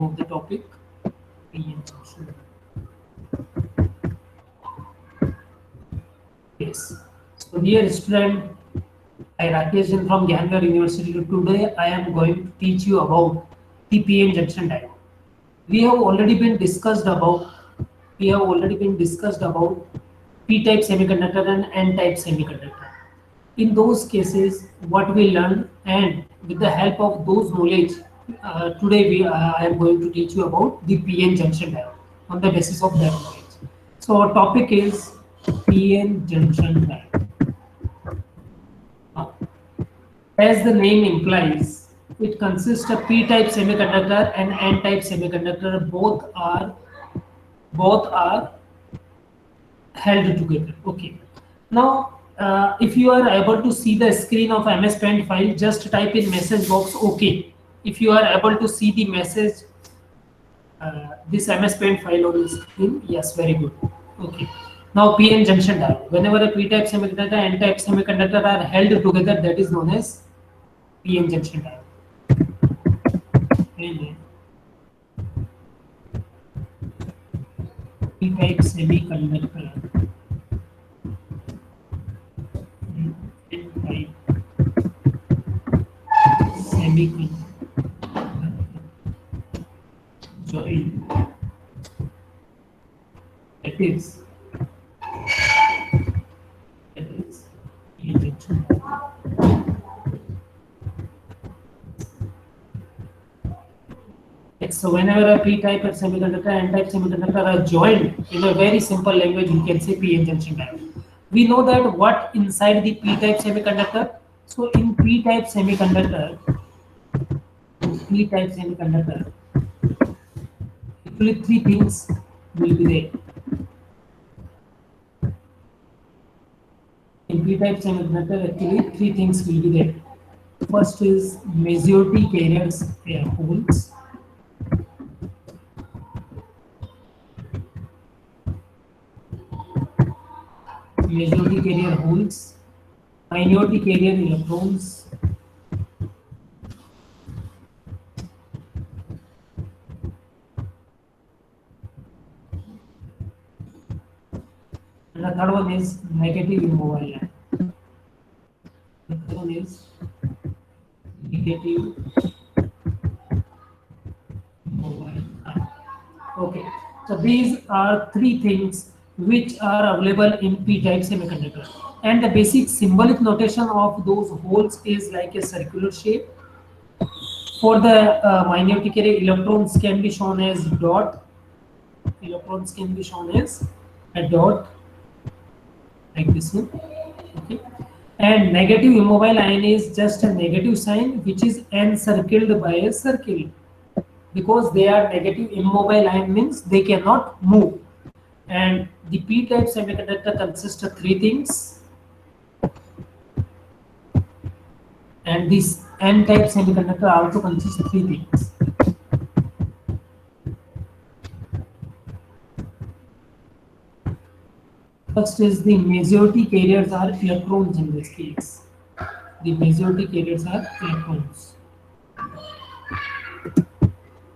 Of the topic PN junction. Yes. So dear student, I Rakesh Jain from Gyanwar University. Today I am going to teach you about the PN junction diagram. We have already been discussed about p-type semiconductor and n-type semiconductor. In those cases, what we learned, and with the help of those knowledge, today I am going to teach you about the PN junction diagram on the basis of that knowledge. So our topic is PN junction diagram. Now, as the name implies, it consists of p-type semiconductor and n-type semiconductor. Both are held together. Okay. Now, if you are able to see the screen of MS Paint file, just type in message box OK. If you are able to see the message, this MS Paint file on the screen, yes, very good. Okay. Now PN junction diagram. Whenever a p-type semiconductor and n-type semiconductor are held together, that is known as PN junction diagram. P-type semiconductor. N-type semiconductor join. That is PN junction. So whenever a p-type of semiconductor and n-type semiconductor are joined, in a very simple language, you can say PN junction diagram. We know that what inside the p-type semiconductor. So in p-type semiconductor, actually three things will be there. In p-type semiconductor, actually three things will be there. First is majority carriers pair holes. Majority carrier holes, minority carrier electrons, and the third one is negative immobile line. The third one is negative immobile line. Okay, so these are three things which are available in p-type semiconductor, and the basic symbolic notation of those holes is like a circular shape. For the minority carrier, electrons can be shown as dot. Electrons can be shown as a dot, like this one. Okay, and negative immobile ion is just a negative sign which is encircled by a circle. Because they are negative immobile ion means they cannot move. And the p-type semiconductor consists of three things, and this n-type semiconductor also consists of three things. First is the majority carriers are electrons in this case. The majority carriers are electrons.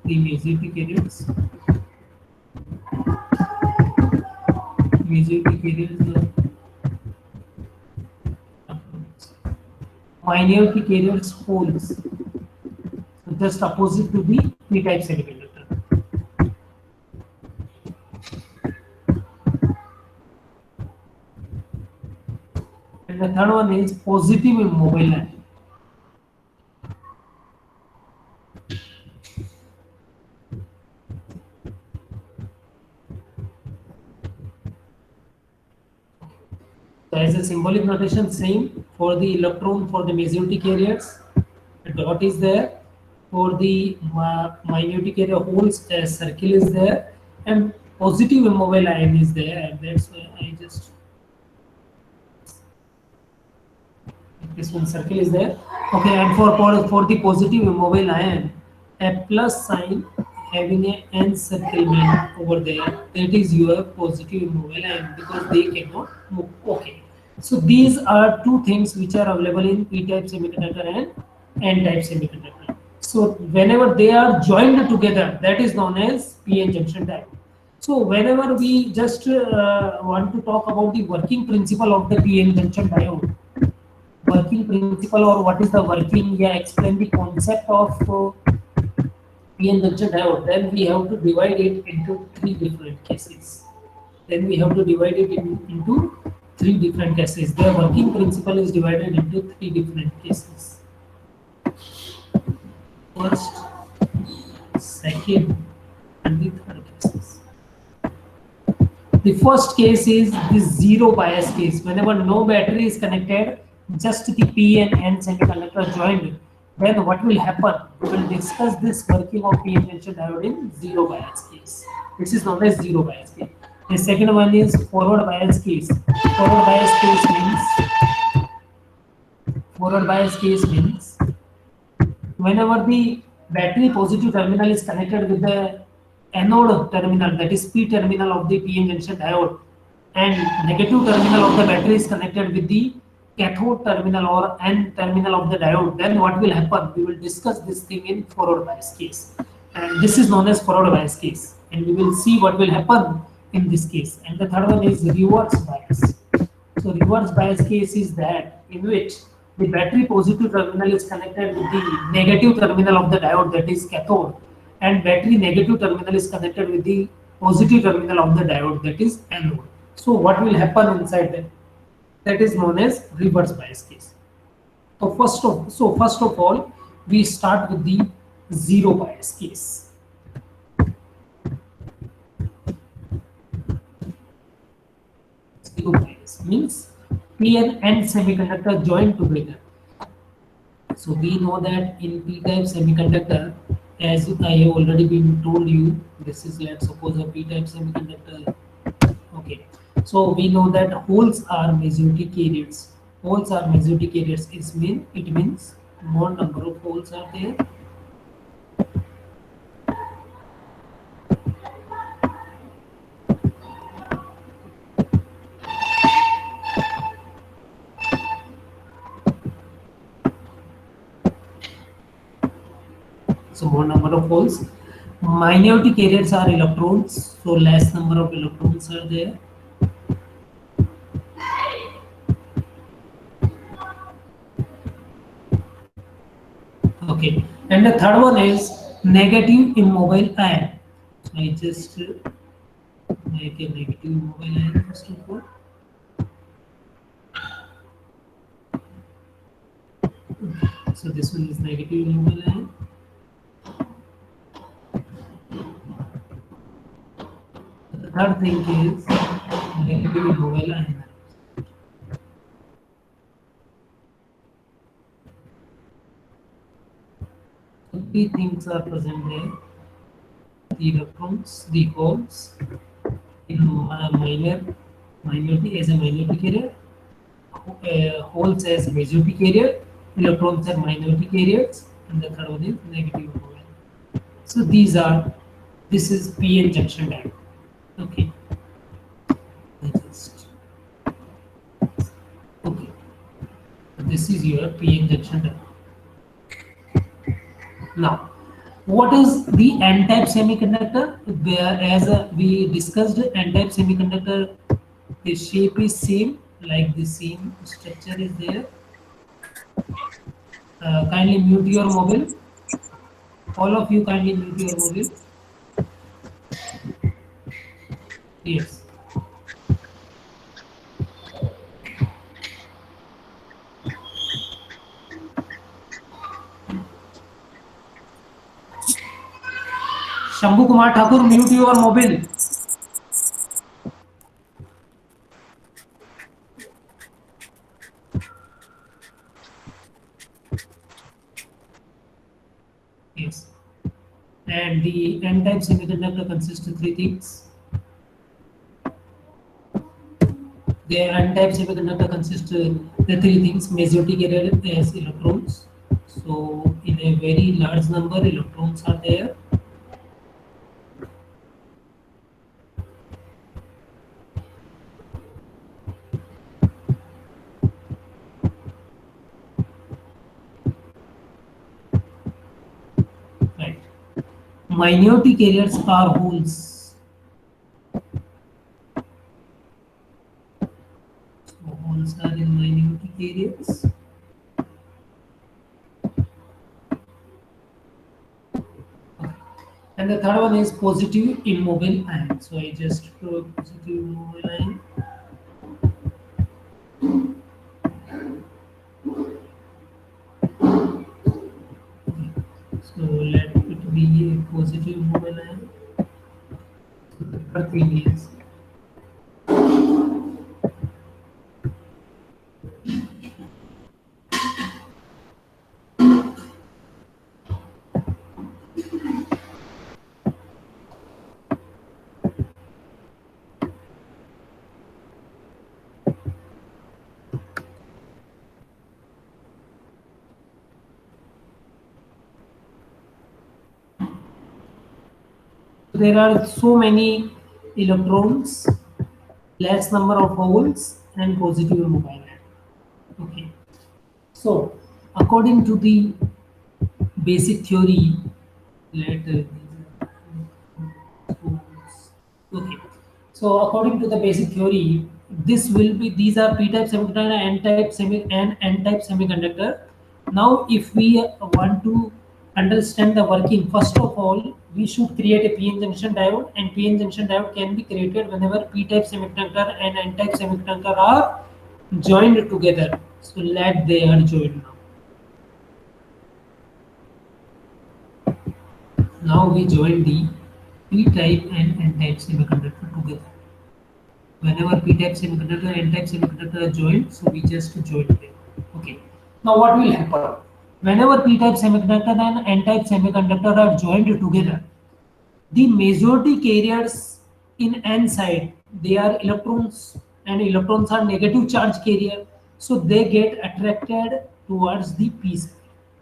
The majority carriers are minority carriers holes. So just opposite to the p-type semiconductor. And the third one is positive immobile line. So as a symbolic notation, same for the electron for the majority carriers, a dot is there. For the minority carrier holes, a circle is there, and positive immobile ion is there, and that's why I just this one circle is there. Okay, and for the positive immobile ion, a plus sign having a encirclement over there, that is your positive immobile ion, because they cannot move. Okay, so these are two things which are available in p-type semiconductor and n-type semiconductor. So whenever they are joined together, that is known as p-n junction diode. So whenever we just want to talk about the working principle of the p-n junction diode, working principle or what is the working, yeah, explain the concept of p-n junction diode, then we have to divide it into three different cases. Then we have to divide it into three different cases. The working principle is divided into three different cases. First, second, and the third cases. The first case is the zero bias case. Whenever no battery is connected, just the P and N semiconductor joined, then what will happen? We will discuss this working of p-n junction diode in zero bias case. This is known as zero bias case. The second one is forward bias case. Forward bias case means whenever the battery positive terminal is connected with the anode terminal, that is P terminal of the p-n junction diode, and negative terminal of the battery is connected with the cathode terminal or N terminal of the diode, then what will happen? We will discuss this thing in forward bias case, and this is known as forward bias case, and we will see what will happen in this case. And the third one is reverse bias. So reverse bias case is that in which the battery positive terminal is connected with the negative terminal of the diode, that is cathode, and battery negative terminal is connected with the positive terminal of the diode, that is anode. So what will happen inside that? That is known as reverse bias case. So first of all, we start with the zero bias case. Zero bias means P and N semiconductor joined together. So we know that in p-type semiconductor, as I have already been told you, this is, let's suppose, a p-type semiconductor. Okay, so we know that holes are majority carriers. Holes are majority carriers. It means more number of holes are there. So more number of holes. Minority carriers are electrons, so less number of electrons are there. Okay, and the third one is negative immobile ion. So I just make a negative immobile ion first of all. So this one is negative immobile ion. The third thing is negative immobile ion. So three things are present there: the electrons, the holes, in minority as a minority carrier, holes as majority carrier, electrons are minority carriers, and the third one is negative immobile. So this is p-n junction diode. Okay. Okay. This is your p-n junction diode. Now, what is the n-type semiconductor? As we discussed, n-type semiconductor, the shape is same, like the same structure is there. Kindly mute your mobile. All of you kindly mute your mobile. Yes. Shambhu Kumar Thakur, mute your mobile. Yes. And the n-type semiconductor consists of three things. The n-type semiconductor consists of the three things: majority carrier as electrons. So in a very large number, electrons are there. minority carriers are holes. So holes are in minority carriers. And the third one is positive immobile ion. So I just draw positive immobile ion. So let it be a positive immobile ion. For 3 years. There are so many electrons, less number of holes, and positive immobile ion. Okay. So according to the basic theory, let okay. So according to the basic theory, this will be these are p-type semiconductor, n-type semiconductor. Now, if we want to understand the working, first of all, we should create a p-n junction diode, and p-n junction diode can be created whenever p-type semiconductor and n-type semiconductor are joined together. So let they are joined now. Now we join the p-type and n-type semiconductor together. Whenever p-type semiconductor and n-type semiconductor are joined, so we just join them. Okay. Now what will happen? Whenever p-type semiconductor and n-type semiconductor are joined together, the majority carriers in n side, they are electrons, and electrons are negative charge carrier, so they get attracted towards the p side.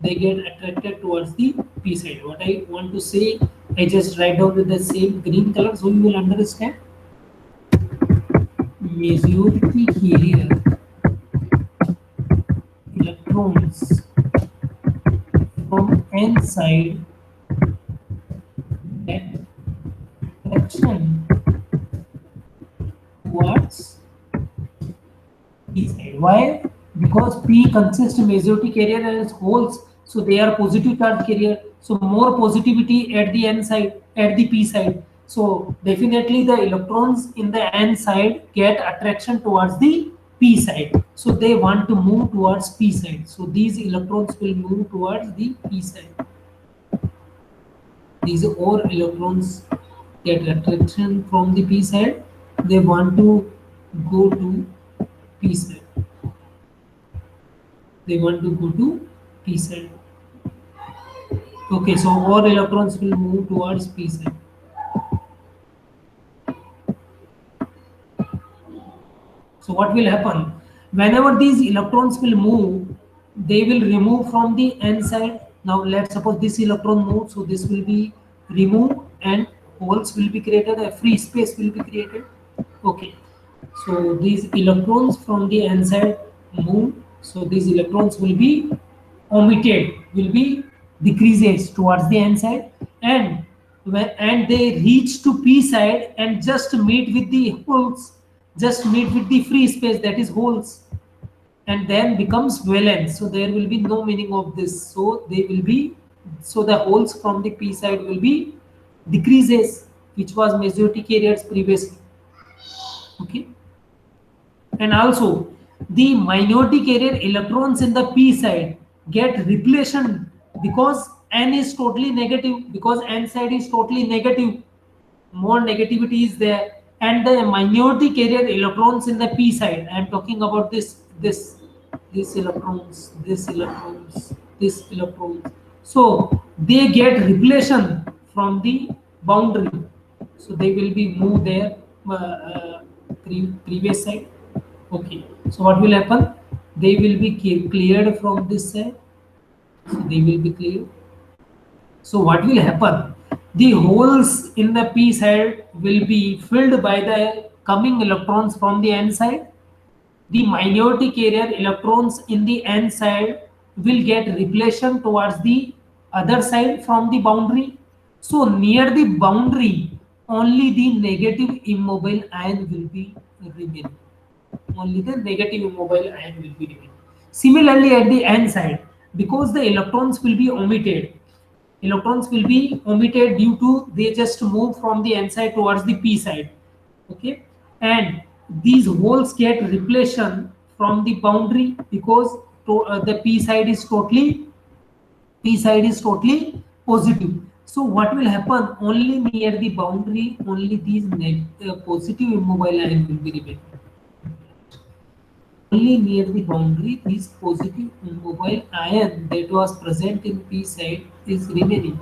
They get attracted towards the p side. What I want to say, I just write down with the same green color so you will understand. Majority carrier electrons from n side get attraction towards p side. Why? Because p consists majority carrier and holes, so they are positive charge carrier. So more positivity at the n side, at the p side. So definitely the electrons in the n side get attraction towards the p side. So they want to move towards p side. So these electrons will move towards the p side. These all electrons get attraction from the p side. They want to go to p side. They want to go to p side. Okay, so all electrons will move towards p side. So what will happen? Whenever these electrons will move, they will remove from the n side. Now let's suppose this electron moves, so this will be removed and holes will be created, a free space will be created. Okay, so these electrons from the n side move, so these electrons will be omitted, will be decreases towards the n side, and and they reach to p side and just meet with the holes, just meet with the free space, that is holes, and then becomes valence. So there will be no meaning of this, so they will be, so the holes from the p side will be decreases, which was majority carriers previously. Okay, and also the minority carrier electrons in the p side get repletion because n is totally negative, because n side is totally negative, more negativity is there, and the minority carrier electrons in the p side, I am talking about this electrons, this electrons, so they get repletion from the boundary, so they will be moved there, previous side. Okay, so what will happen? They will be cleared from this side, so they will be cleared. So what will happen? The holes in the p side will be filled by the coming electrons from the n side. The minority carrier electrons in the n side will get repletion towards the other side from the boundary. So near the boundary, only the negative immobile ion will be remaining. Only the negative immobile ion will be remaining. Similarly, at the n side, because the electrons will be omitted due to they just move from the n side towards the p side. Okay, and these holes get repletion from the boundary because the p side is totally positive. So what will happen? Only near the boundary, only these positive immobile ion will be remaining. Only near the boundary, this positive immobile ion that was present in p side is remaining.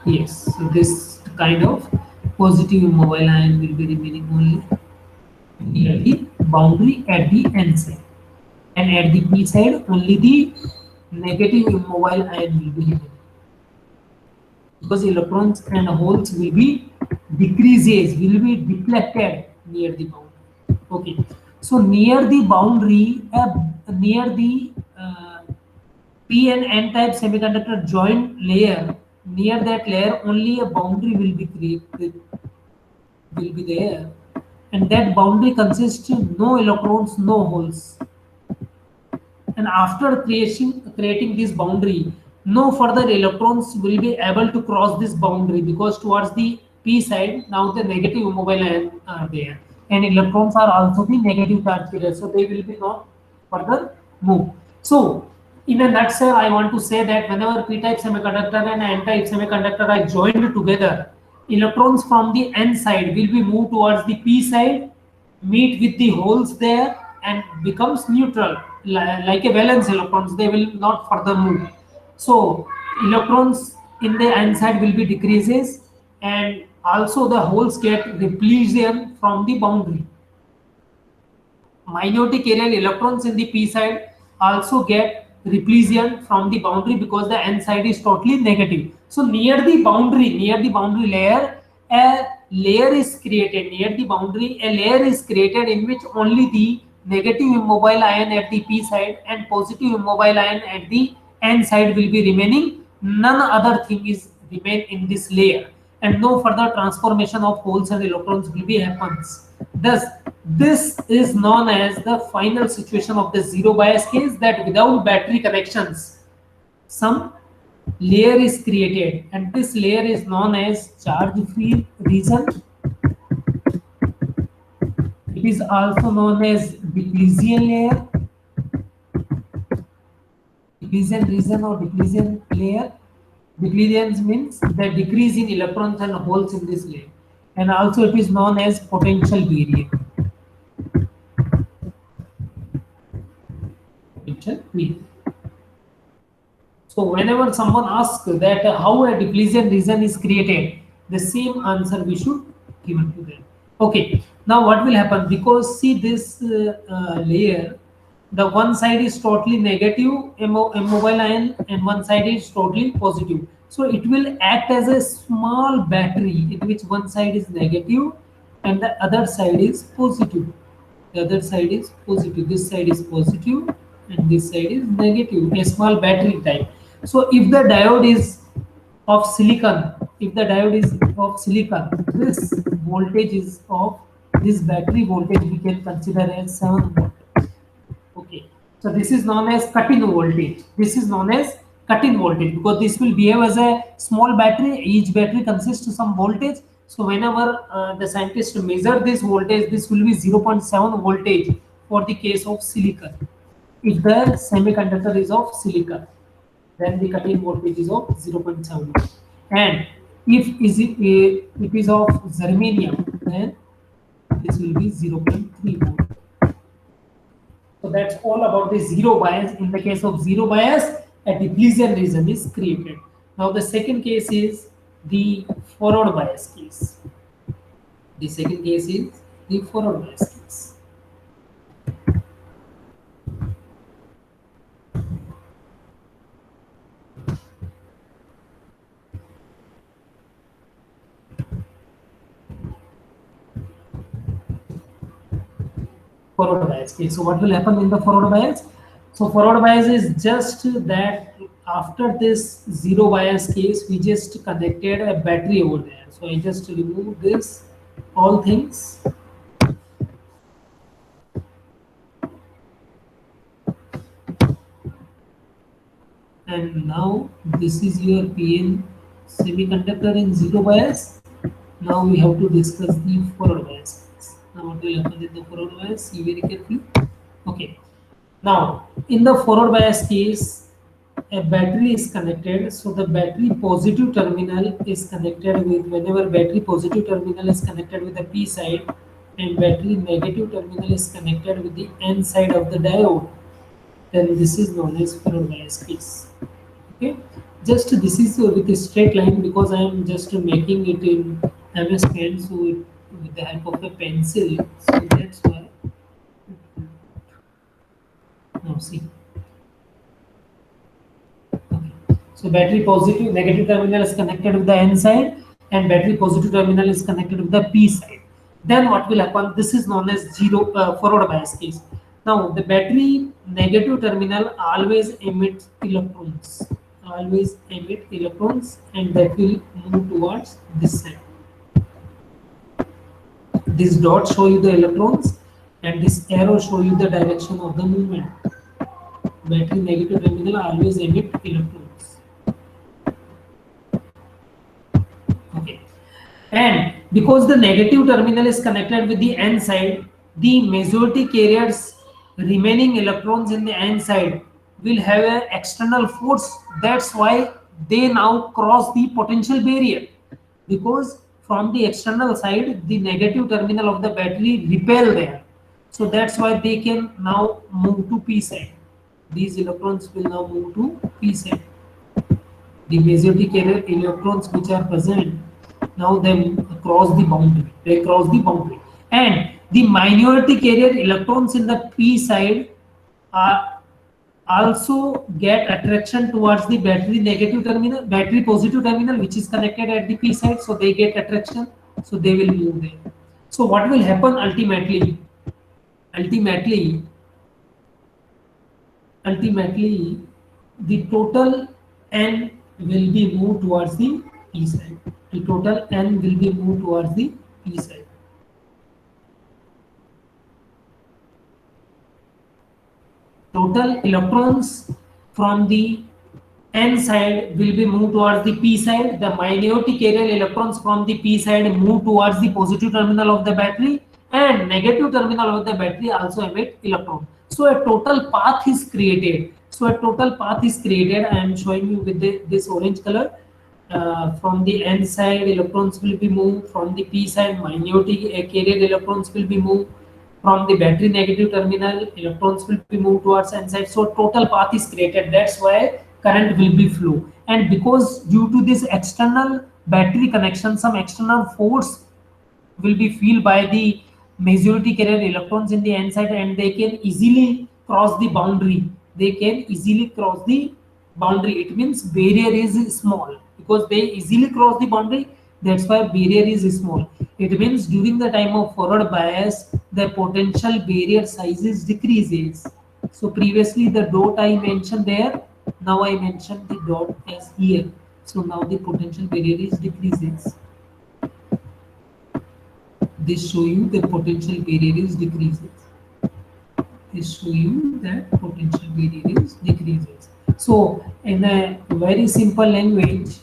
Yes, so this kind of positive immobile ion will be remaining only near the boundary at the n side, and at the p side only the negative immobile ion will be remaining, because electrons and holes will be deflected near the boundary. Okay, so near the boundary, near the p and n type semiconductor joint layer, near that layer only a boundary will be there, and that boundary consists of no electrons, no holes. And after creating this boundary, no further electrons will be able to cross this boundary, because towards the p side now the negative immobile ion are there, and electrons are also the negative charge carrier, so they will be not further move. So in a nutshell, I want to say that whenever p-type semiconductor and n-type semiconductor are joined together, electrons from the n side will be moved towards the p side, meet with the holes there, and becomes neutral, like a valence electrons. They will not further move. So electrons in the n side will be decreases, and also the holes get repletion from the boundary. Minority carrier electrons in the p side also get repletion from the boundary, because the n side is totally negative. So near the boundary layer, a layer is created. Near the boundary, a layer is created in which only the negative immobile ion at the p side and positive immobile ion at the n side will be remaining. None other thing is remain in this layer, and no further transformation of holes and electrons will be happens. Thus, this is known as the final situation of the zero bias case, that without battery connections, some layer is created, and this layer is known as charge-free region. It is also known as depletion layer, depletion region or depletion layer. Depletion means the decrease in electrons and holes in this layer, and also it is known as potential barrier. Potential barrier. So whenever someone asks that how a depletion region is created, the same answer we should give to them. Okay, now what will happen? Because see this layer, the one side is totally negative immobile ion, and one side is totally positive. So it will act as a small battery in which one side is negative and the other side is positive. The other side is positive. This side is positive and this side is negative. A small battery type. So if the diode is of silicon, this voltage is of this battery voltage we can consider as 7 volt. Okay, so this is known as cut-in voltage. This is known as cut-in voltage because this will behave as a small battery. Each battery consists of some voltage. So whenever the scientists measure this voltage, this will be 0.7 voltage for the case of silicon. If the semiconductor is of silicon, then the cut-in voltage is of 0.7. And if it is of germanium, then this will be 0.3 volt. So that's all about the zero bias. In the case of zero bias, a depletion region is created. Now the second case is the forward bias case. The second case is the forward bias case. forward bias case. So what will happen in the forward bias? So forward bias is just that after this zero bias case, we just connected a battery over there. So I just remove this all things. And now this is your PN semiconductor in zero bias. Now we have to discuss the forward bias case. Now what will happen in the forward bias? See very carefully. Okay. Now in the forward bias case, a battery is connected. So the battery positive terminal is connected with, whenever battery positive terminal is connected with the P side and battery negative terminal is connected with the N side of the diode, then this is known as forward bias case. Okay, just this is with a straight line because I am just making it in MS Paint, so with the help of a pencil. So that's why. Now see. Okay. So battery positive, negative terminal is connected with the N side, and battery positive terminal is connected with the P side. Then what will happen? This is known as zero forward bias case. Now the battery negative terminal always emits electrons, and that will move towards this side. This dot show you the electrons, and this arrow show you the direction of the movement. Battery negative terminal always emit electrons. Okay, and because the negative terminal is connected with the N side, the majority carriers remaining electrons in the N side will have an external force. That's why they now cross the potential barrier, because from the external side the negative terminal of the battery repel there. So that's why they can now move to P side. These electrons will now move to P side. The majority carrier electrons which are present, now they cross the boundary. They cross the boundary, and the minority carrier electrons in the P side are also get attraction towards the battery negative terminal, battery positive terminal, which is connected at the P side. So they get attraction, so they will move there. So what will happen ultimately? Ultimately, the total N will be moved towards the P side. The total N will be moved towards the P side. Total electrons from the N side will be moved towards the P side. The minority carrier electrons from the P side move towards the positive terminal of the battery, and negative terminal of the battery also emit electron. So a total path is created. I am showing you with this orange color. From the N side, electrons will be moved. From the P side, minority carrier electrons will be moved. From the battery negative terminal, electrons will be moved towards N side. So total path is created. That's why current will be flow. And because due to this external battery connection, some external force will be felt by the majority carrier electrons in the N side, and they can easily cross the boundary. It means barrier is small because they easily cross the boundary. That's why barrier is small. It means during the time of forward bias, the potential barrier sizes decreases. So previously the dot I mentioned there, now I mentioned the dot as here. So now the potential barrier is decreases. This show you the potential barrier is decreases. So in a very simple language,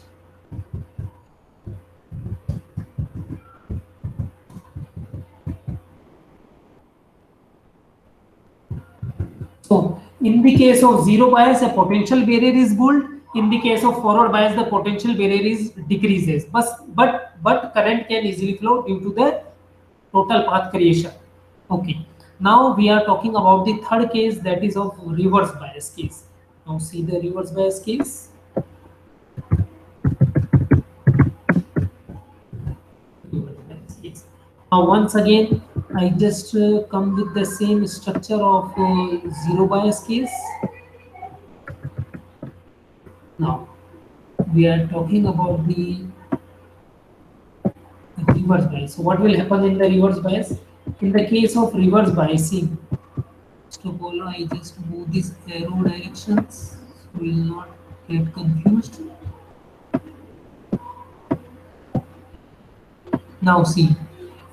so in the case of zero bias, a potential barrier is built. In the case of forward bias, the potential barrier is decreases. But current can easily flow due to the total path creation. Okay. Now we are talking about the third case, that is of reverse bias case. Now see the reverse bias case. Now once again, I just come with the same structure of zero bias case. Now we are talking about the reverse bias. So what will happen in the reverse bias? In the case of reverse biasing, first of all, I just move these arrow directions so we will not get confused. Now see,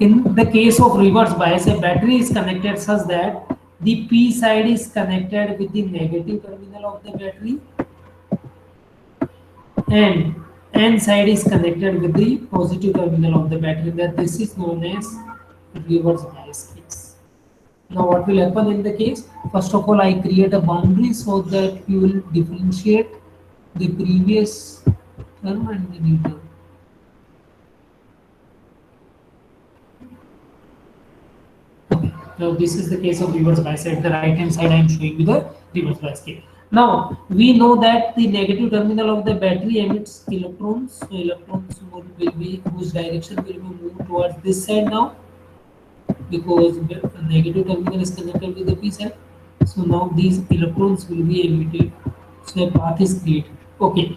in the case of reverse bias, a battery is connected such that the P side is connected with the negative terminal of the battery and N side is connected with the positive terminal of the battery. That this is known as reverse bias case. Now what will happen in the case? First of all, I create a boundary so that you will differentiate the previous term and the new term. Okay. Now this is the case of reverse bias. At the right hand side I am showing you the reverse bias case. Now we know that the negative terminal of the battery emits electrons. So electrons will be, whose direction will be moved towards this side now, because the negative terminal is connected with the P side. So now these electrons will be emitted. So a path is created. Okay.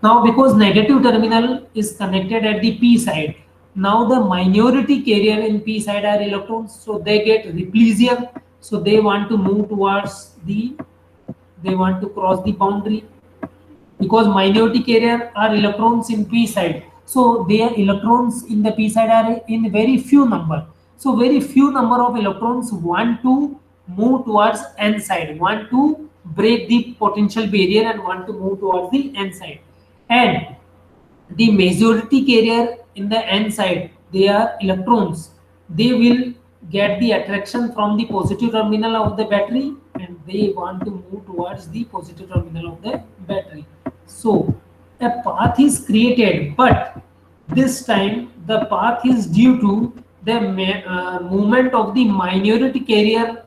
Now because negative terminal is connected at the P side, now the minority carrier in P side are electrons, so they get repletion. So they want to move towards the, they want to cross the boundary, because minority carrier are electrons in P side. So their electrons in the P side are in very few number. So very few number of electrons want to move towards N side, want to break the potential barrier and want to move towards the N side. And the majority carrier in the N side, they are electrons. They will get the attraction from the positive terminal of the battery and they want to move towards the positive terminal of the battery. So a path is created, but this time the path is due to the movement of the minority carrier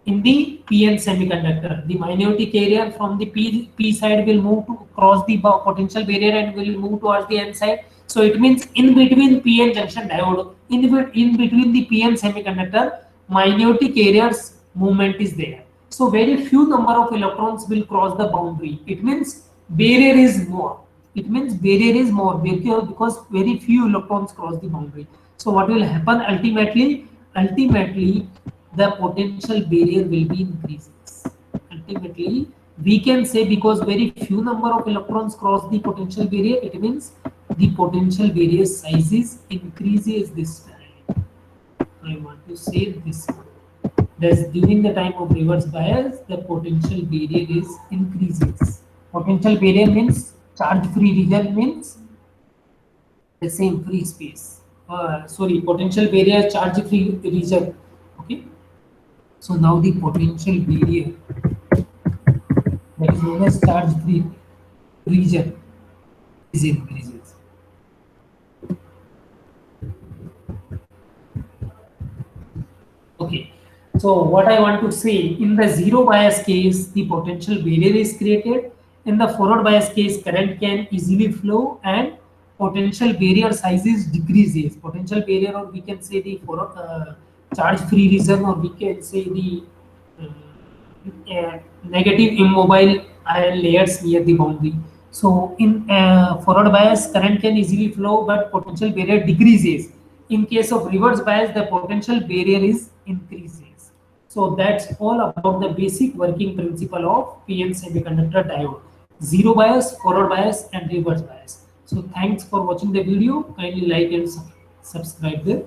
in the PN semiconductor. The minority carrier from the P side will move to cross the potential barrier and will move towards the N side. So it means in between PN junction diode, in between the PN semiconductor, minority carriers movement is there. So very few number of electrons will cross the boundary. It means barrier is more. It means barrier is more because very few electrons cross the boundary. So what will happen ultimately? Ultimately, the potential barrier will be increases. Ultimately, we can say because very few number of electrons cross the potential barrier, it means the potential barrier sizes increases this time. I want to say this one. Thus, during the time of reverse bias, the potential barrier is increases. Potential barrier means charge-free region, means the same free space. Potential barrier charge-free region. Okay. So now the potential barrier, that is known as charge-free region, is increases. Okay. So what I want to say, in the zero bias case, the potential barrier is created. In the forward bias case, current can easily flow and potential barrier sizes decreases. Potential barrier, or we can say the forward charge-free region, or we can say the negative immobile ion layers near the boundary. So in forward bias, current can easily flow, but potential barrier decreases. In case of reverse bias, the potential barrier is increases. So that's all about the basic working principle of PN semiconductor diode: zero bias, forward bias, and reverse bias. So thanks for watching the video. Kindly like and subscribe the